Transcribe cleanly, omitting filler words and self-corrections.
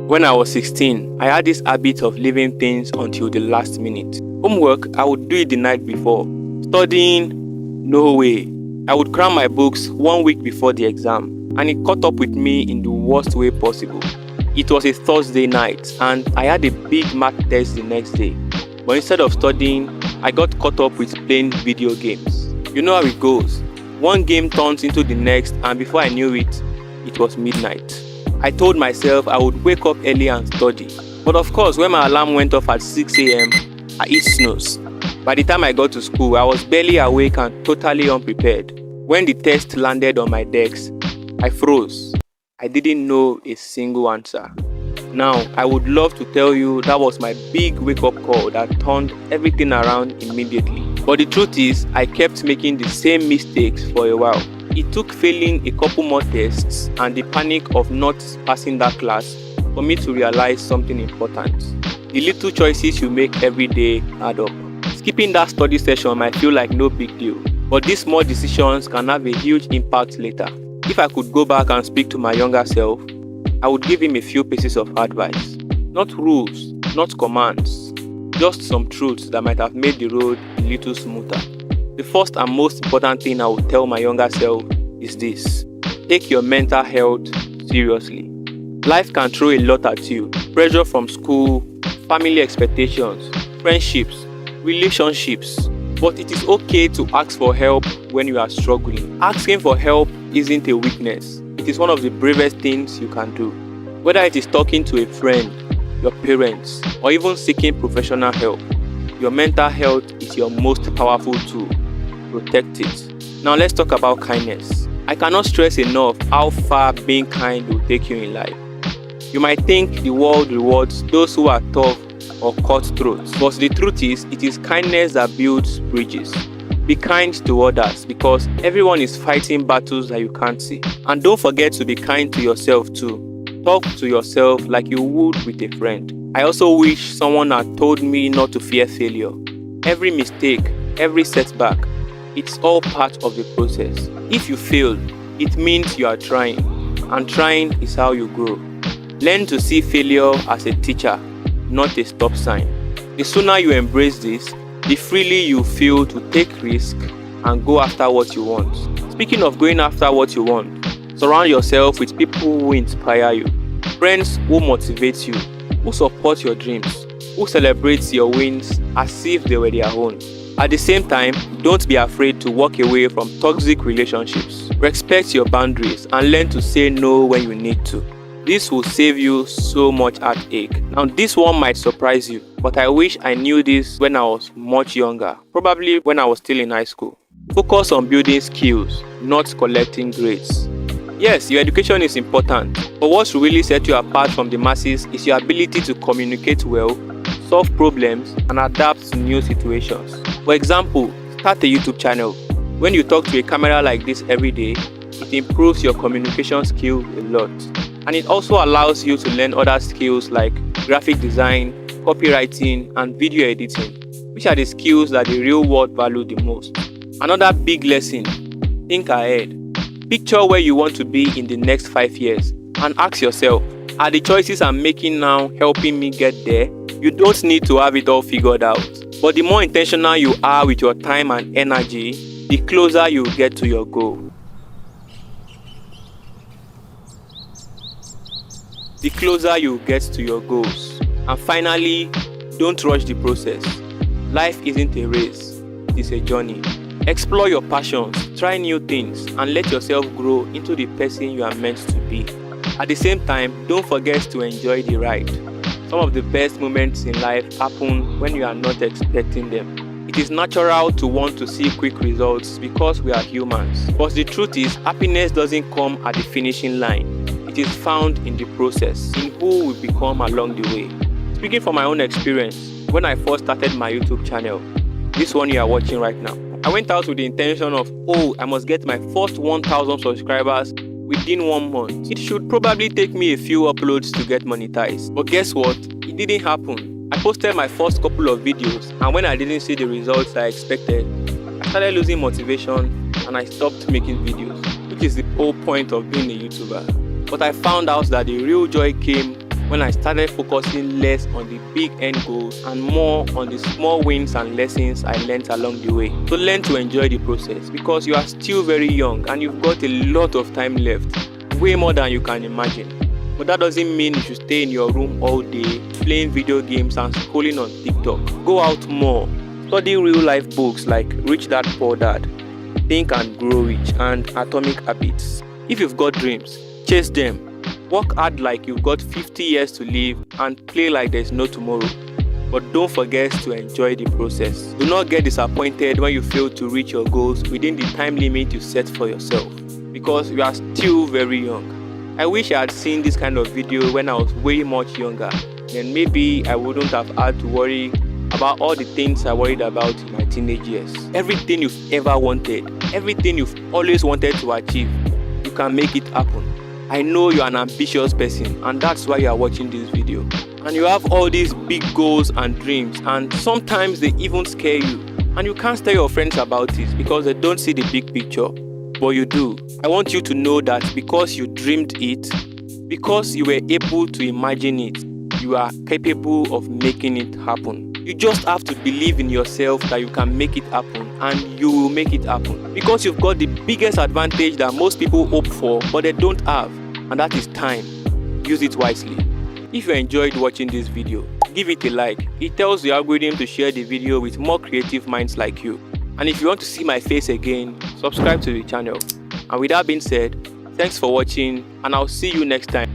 When I was 16, I had this habit of leaving things until the last minute. Homework, I would do it the night before. Studying, no way. I would cram my books 1 week before the exam, and it caught up with me in the worst way possible. It was a Thursday night, and I had a big math test the next day. But instead of studying, I got caught up with playing video games. You know how it goes. One game turns into the next, and before I knew it, it was midnight. I told myself I would wake up early and study. But of course, when my alarm went off at 6 a.m., I hit snooze. By the time I got to school, I was barely awake and totally unprepared. When the test landed on my desk, I froze. I didn't know a single answer. Now, I would love to tell you that was my big wake-up call that turned everything around immediately. But the truth is, I kept making the same mistakes for a while. It took failing a couple more tests and the panic of not passing that class for me to realize something important. The little choices you make every day add up. Skipping that study session might feel like no big deal, but these small decisions can have a huge impact later. If I could go back and speak to my younger self, I would give him a few pieces of advice. Not rules, not commands, just some truths that might have made the road a little smoother. The first and most important thing I would tell my younger self is this: take your mental health seriously. Life can throw a lot at you. Pressure from school, family expectations, friendships, relationships. But it is okay to ask for help when you are struggling. Asking for help isn't a weakness. It is one of the bravest things you can do. Whether it is talking to a friend, your parents, or even seeking professional help, your mental health is your most powerful tool. Protect it. Now let's talk about kindness. I cannot stress enough how far being kind will take you in life. You might think the world rewards those who are tough or cutthroat, but the truth is, it is kindness that builds bridges. Be kind to others because everyone is fighting battles that you can't see. And don't forget to be kind to yourself too. Talk to yourself like you would with a friend. I also wish someone had told me not to fear failure. Every mistake, every setback, it's all part of the process. If you fail, it means you are trying, and trying is how you grow. Learn to see failure as a teacher, not a stop sign. The sooner you embrace this, the freely you feel to take risks and go after what you want. Speaking of going after what you want, surround yourself with people who inspire you, friends who motivate you, who support your dreams, who celebrate your wins as if they were their own. At the same time, don't be afraid to walk away from toxic relationships. Respect your boundaries and learn to say no when you need to. This will save you so much heartache. Now, this one might surprise you, but I wish I knew this when I was much younger, probably when I was still in high school. Focus on building skills, not collecting grades. Yes, your education is important, but what really sets you apart from the masses is your ability to communicate well, solve problems, and adapt to new situations. For example, start a YouTube channel. When you talk to a camera like this every day, it improves your communication skill a lot. And it also allows you to learn other skills like graphic design, copywriting, and video editing, which are the skills that the real world value the most. Another big lesson: think ahead. Picture where you want to be in the next 5 years and ask yourself, are the choices I'm making now helping me get there? You don't need to have it all figured out, but the more intentional you are with your time and energy, the closer you get to your goal. The closer you get to your goals. And finally, don't rush the process. Life isn't a race, it's a journey. Explore your passions, try new things, and let yourself grow into the person you are meant to be. At the same time, don't forget to enjoy the ride. Some of the best moments in life happen when you are not expecting them. It is natural to want to see quick results because we are humans. But the truth is, happiness doesn't come at the finishing line. It is found in the process, in who we become along the way. Speaking from my own experience, when I first started my YouTube channel, this one you are watching right now, I went out with the intention of, I must get my first 1,000 subscribers within 1 month. It should probably take me a few uploads to get monetized. But guess what? It didn't happen. I posted my first couple of videos, and when I didn't see the results I expected, I started losing motivation and I stopped making videos, which is the whole point of being a YouTuber. But I found out that the real joy came when I started focusing less on the big end goals and more on the small wins and lessons I learned along the way. So learn to enjoy the process because you are still very young and you've got a lot of time left, way more than you can imagine. But that doesn't mean you should stay in your room all day playing video games and scrolling on TikTok. Go out more. Study real life books like Rich Dad Poor Dad, Think and Grow Rich, and Atomic Habits. If you've got dreams, chase them. Work hard like you've got 50 years to live and play like there's no tomorrow. But don't forget to enjoy the process. Do not get disappointed when you fail to reach your goals within the time limit you set for yourself, because you are still very young. I wish I had seen this kind of video when I was way much younger. Then maybe I wouldn't have had to worry about all the things I worried about in my teenage years. Everything you've ever wanted, everything you've always wanted to achieve, you can make it happen. I know you're an ambitious person and that's why you are watching this video. And you have all these big goals and dreams, and sometimes they even scare you. And you can't tell your friends about it because they don't see the big picture. But you do. I want you to know that because you dreamed it, because you were able to imagine it, you are capable of making it happen. You just have to believe in yourself that you can make it happen, and you will make it happen. Because you've got the biggest advantage that most people hope for, but they don't have, and that is time. Use it wisely. If you enjoyed watching this video, give it a like. It tells the algorithm to share the video with more creative minds like you. And if you want to see my face again, subscribe to the channel. And with that being said, thanks for watching, and I'll see you next time.